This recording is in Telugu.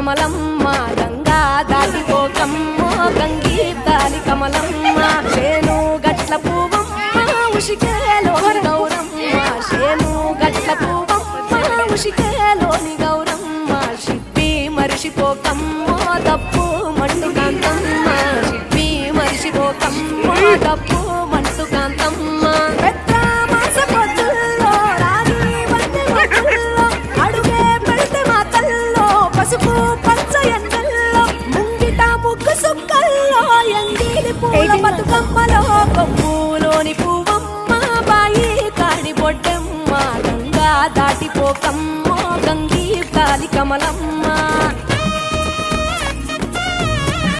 కమలమ్మ గంగా దాటిపోకమ్మ గంగి తాలి కమలమ్మ శేను గట్ల పువ్వమ్మ ఉషికేలోని గౌరమ్మ శేను గట్ల పువ్వమ్మ ఉషికేలోని గౌరమ్మ శిప్పి మరిషిపోకమ్మ తప్పు మండు కాంతమ్మ శిప్పి మరిషిపోకమ్మ తప్పు మండు కాంతమ్మ పసుపు పచ్చ ఎండల్లో ముంగిట ముగ్గు సుక్కల్లో ఎంగిలి పూల బతుకమ్మలో కొమ్ములోని పువ్వమ్మ బాయి కాడి బొడ్డమ్మ గంగా దాటిపోకమ్మ గంగి తాలి కమలమ్మ